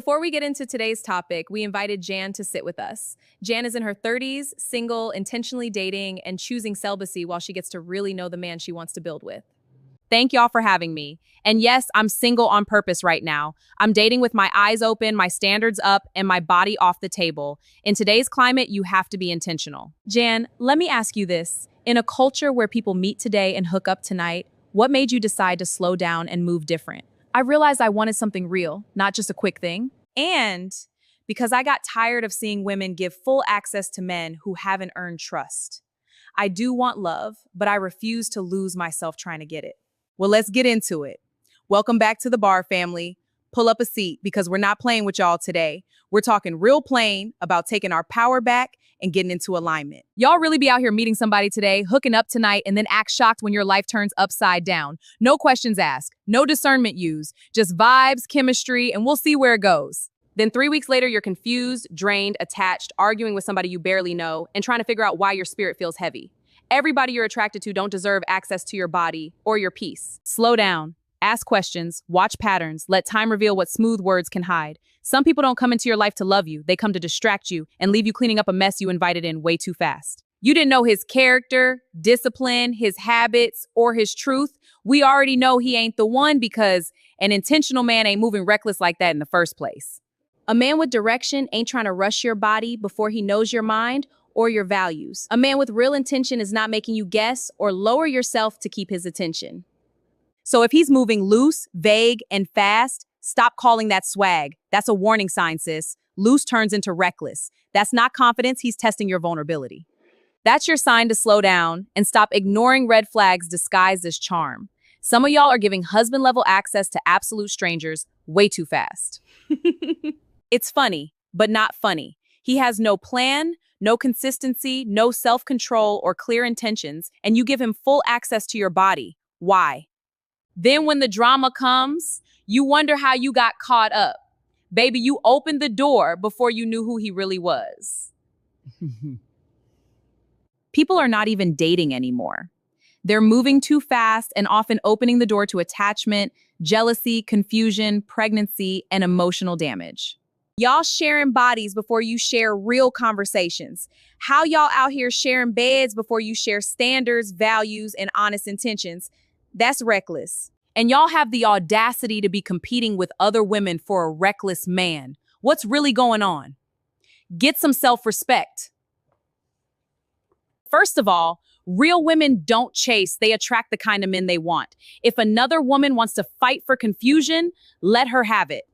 Before we get into today's topic, we invited Jan to sit with us. Jan is in her 30s, single, intentionally dating, and choosing celibacy while she gets to really know the man she wants to build with. Thank y'all for having me. And yes, I'm single on purpose right now. I'm dating with my eyes open, my standards up, and my body off the table. In today's climate, you have to be intentional. Jan, let me ask you this. In a culture where people meet today and hook up tonight, what made you decide to slow down and move different? I realized I wanted something real, not just a quick thing. And because I got tired of seeing women give full access to men who haven't earned trust. I do want love, but I refuse to lose myself trying to get it. Well, let's get into it. Welcome back to the bar, family. Pull up a seat because we're not playing with y'all today. We're talking real plain about taking our power back and getting into alignment. Y'all really be out here meeting somebody today, hooking up tonight, and then act shocked when your life turns upside down. No questions asked, no discernment used, just vibes, chemistry, and we'll see where it goes. Then 3 weeks later, you're confused, drained, attached, arguing with somebody you barely know, and trying to figure out why your spirit feels heavy. Everybody you're attracted to don't deserve access to your body or your peace. Slow down. Ask questions, watch patterns, let time reveal what smooth words can hide. Some people don't come into your life to love you. They come to distract you and leave you cleaning up a mess you invited in way too fast. You didn't know his character, discipline, his habits, or his truth. We already know he ain't the one because an intentional man ain't moving reckless like that in the first place. A man with direction ain't trying to rush your body before he knows your mind or your values. A man with real intention is not making you guess or lower yourself to keep his attention. So if he's moving loose, vague, and fast, stop calling that swag. That's a warning sign, sis. Loose turns into reckless. That's not confidence, he's testing your vulnerability. That's your sign to slow down and stop ignoring red flags disguised as charm. Some of y'all are giving husband-level access to absolute strangers way too fast. It's funny, but not funny. He has no plan, no consistency, no self-control or clear intentions, and you give him full access to your body. Why? Then when the drama comes, you wonder how you got caught up. Baby, you opened the door before you knew who he really was. People are not even dating anymore. They're moving too fast and often opening the door to attachment, jealousy, confusion, pregnancy, and emotional damage. Y'all sharing bodies before you share real conversations. How y'all out here sharing beds before you share standards, values, and honest intentions? That's reckless. And y'all have the audacity to be competing with other women for a reckless man. What's really going on? Get some self-respect. First of all, real women don't chase, they attract the kind of men they want. If another woman wants to fight for confusion, let her have it.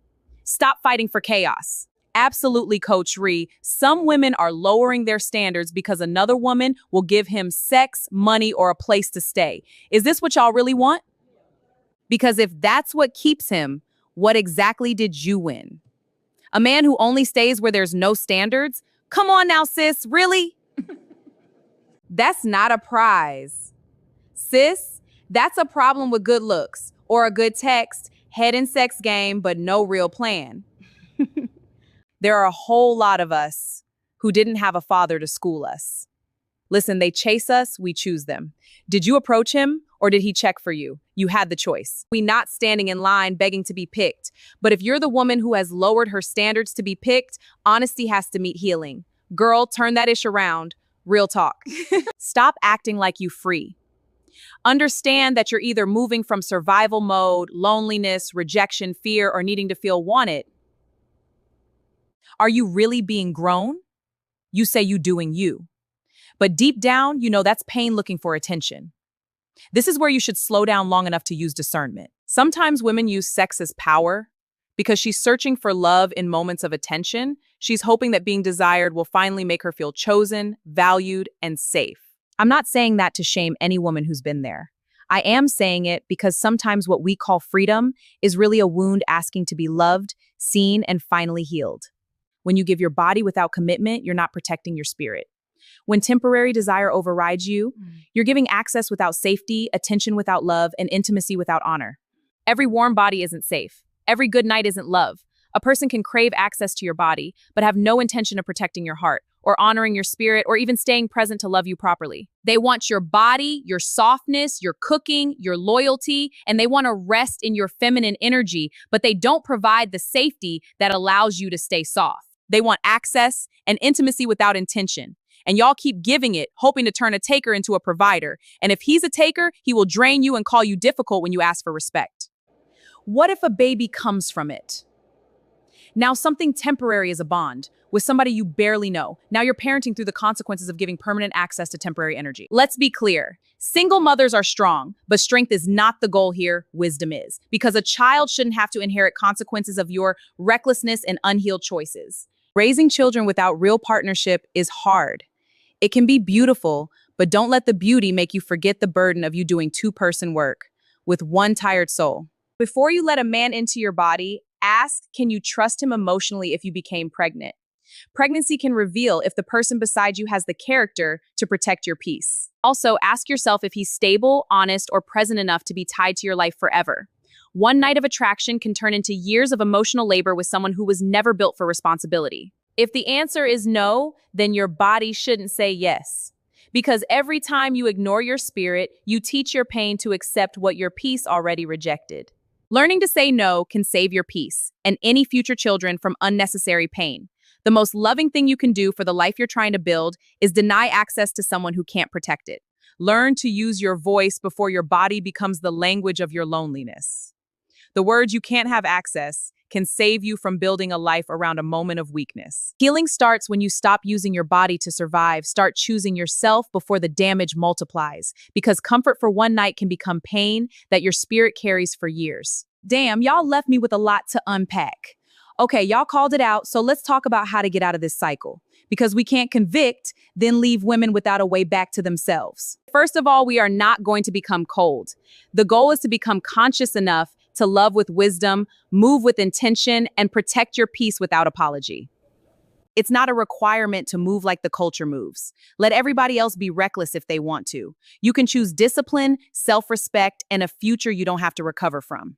Stop fighting for chaos. Absolutely, Coach Ree. Some women are lowering their standards because another woman will give him sex, money, or a place to stay. Is this what y'all really want? Because if that's what keeps him, what exactly did you win? A man who only stays where there's no standards? Come on now, sis, really? That's not a prize. Sis, that's a problem with good looks or a good text, head and sex game, but no real plan. There are a whole lot of us who didn't have a father to school us. Listen, they chase us, we choose them. Did you approach him or did he check for you? You had the choice. We not standing in line begging to be picked. But if you're the woman who has lowered her standards to be picked, honesty has to meet healing. Girl, turn that ish around. Real talk. Stop acting like you free. Understand that you're either moving from survival mode, loneliness, rejection, fear, or needing to feel wanted. Are you really being grown? You say you doing you. But deep down, you know that's pain looking for attention. This is where you should slow down long enough to use discernment. Sometimes women use sex as power because she's searching for love in moments of attention. She's hoping that being desired will finally make her feel chosen, valued, and safe. I'm not saying that to shame any woman who's been there. I am saying it because sometimes what we call freedom is really a wound asking to be loved, seen, and finally healed. When you give your body without commitment, you're not protecting your spirit. When temporary desire overrides you, you're giving access without safety, attention without love, and intimacy without honor. Every warm body isn't safe. Every good night isn't love. A person can crave access to your body, but have no intention of protecting your heart or honoring your spirit, or even staying present to love you properly. They want your body, your softness, your cooking, your loyalty, and they want to rest in your feminine energy, but they don't provide the safety that allows you to stay soft. They want access and intimacy without intention. And y'all keep giving it, hoping to turn a taker into a provider. And if he's a taker, he will drain you and call you difficult when you ask for respect. What if a baby comes from it? Now something temporary is a bond with somebody you barely know. Now you're parenting through the consequences of giving permanent access to temporary energy. Let's be clear. Single mothers are strong, but strength is not the goal here. Wisdom is. Because a child shouldn't have to inherit consequences of your recklessness and unhealed choices. Raising children without real partnership is hard. It can be beautiful, but don't let the beauty make you forget the burden of you doing two-person work with one tired soul. Before you let a man into your body, ask, can you trust him emotionally if you became pregnant? Pregnancy can reveal if the person beside you has the character to protect your peace. Also, ask yourself if he's stable, honest, or present enough to be tied to your life forever. One night of attraction can turn into years of emotional labor with someone who was never built for responsibility. If the answer is no, then your body shouldn't say yes. Because every time you ignore your spirit, you teach your pain to accept what your peace already rejected. Learning to say no can save your peace and any future children from unnecessary pain. The most loving thing you can do for the life you're trying to build is deny access to someone who can't protect it. Learn to use your voice before your body becomes the language of your loneliness. The words "you can't have access" can save you from building a life around a moment of weakness. Healing starts when you stop using your body to survive. Start choosing yourself before the damage multiplies, because comfort for one night can become pain that your spirit carries for years. Damn, y'all left me with a lot to unpack. Okay, y'all called it out, so let's talk about how to get out of this cycle. Because we can't convict, then leave women without a way back to themselves. First of all, we are not going to become cold. The goal is to become conscious enough to love with wisdom, move with intention, and protect your peace without apology. It's not a requirement to move like the culture moves. Let everybody else be reckless if they want to. You can choose discipline, self-respect, and a future you don't have to recover from.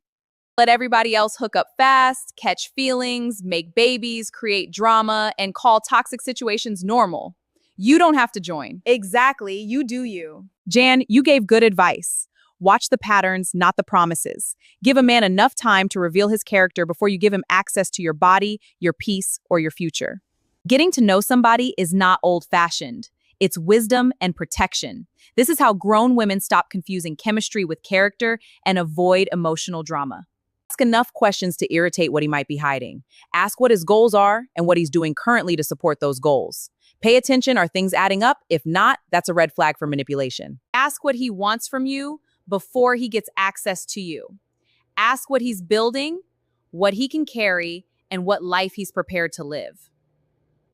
Let everybody else hook up fast, catch feelings, make babies, create drama, and call toxic situations normal. You don't have to join. Exactly, you do you. Jan, you gave good advice. Watch the patterns, not the promises. Give a man enough time to reveal his character before you give him access to your body, your peace, or your future. Getting to know somebody is not old-fashioned. It's wisdom and protection. This is how grown women stop confusing chemistry with character and avoid emotional drama. Ask enough questions to irritate what he might be hiding. Ask what his goals are and what he's doing currently to support those goals. Pay attention, are things adding up? If not, that's a red flag for manipulation. Ask what he wants from you before he gets access to you. Ask what he's building, what he can carry, and what life he's prepared to live.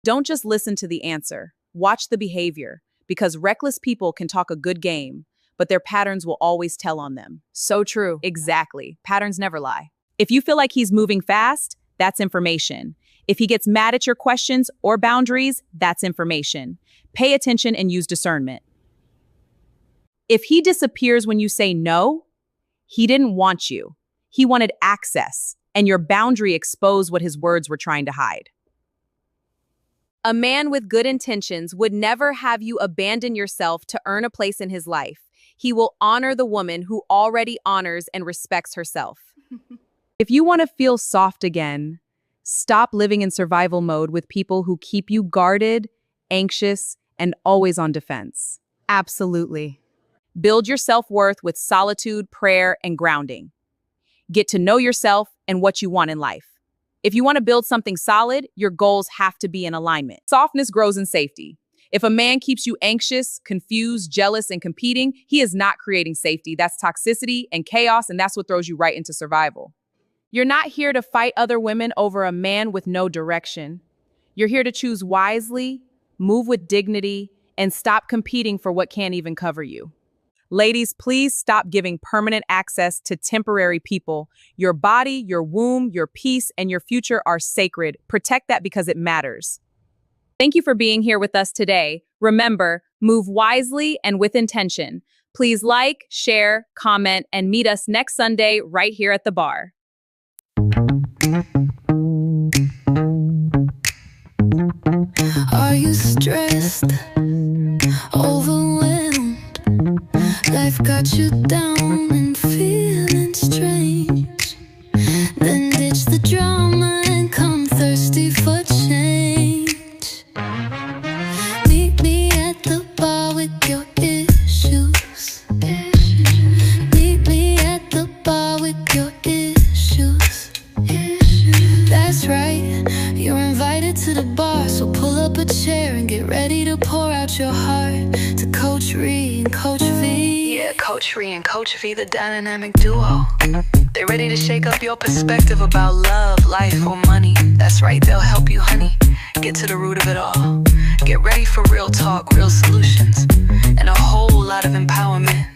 Don't just listen to the answer. Watch the behavior, because reckless people can talk a good game, but their patterns will always tell on them. So true. Exactly. Patterns never lie. If you feel like he's moving fast, that's information. If he gets mad at your questions or boundaries, that's information. Pay attention and use discernment. If he disappears when you say no, he didn't want you. He wanted access, and your boundary exposed what his words were trying to hide. A man with good intentions would never have you abandon yourself to earn a place in his life. He will honor the woman who already honors and respects herself. If you want to feel soft again, stop living in survival mode with people who keep you guarded, anxious, and always on defense. Absolutely. Build your self-worth with solitude, prayer, and grounding. Get to know yourself and what you want in life. If you want to build something solid, your goals have to be in alignment. Softness grows in safety. If a man keeps you anxious, confused, jealous, and competing, he is not creating safety. That's toxicity and chaos, and that's what throws you right into survival. You're not here to fight other women over a man with no direction. You're here to choose wisely, move with dignity, and stop competing for what can't even cover you. Ladies, please stop giving permanent access to temporary people. Your body, your womb, your peace, and your future are sacred. Protect that because it matters. Thank you for being here with us today. Remember, move wisely and with intention. Please like, share, comment, and meet us next Sunday right here at the bar. Are you stressed, overwhelmed. Life got you down and feeling strange. Then ditch the drama and come thirsty for change. Meet me at the bar with your issues. Meet me at the bar with your issues. That's right, you're invited to the bar, so pull up a chair and get ready to pour out your heart to Coach Ree and Coach V. Yeah, Coach Ree and Coach V, the dynamic duo. They're ready to shake up your perspective about love, life, or money. That's right, they'll help you, honey, get to the root of it all. Get ready for real talk, real solutions, and a whole lot of empowerment.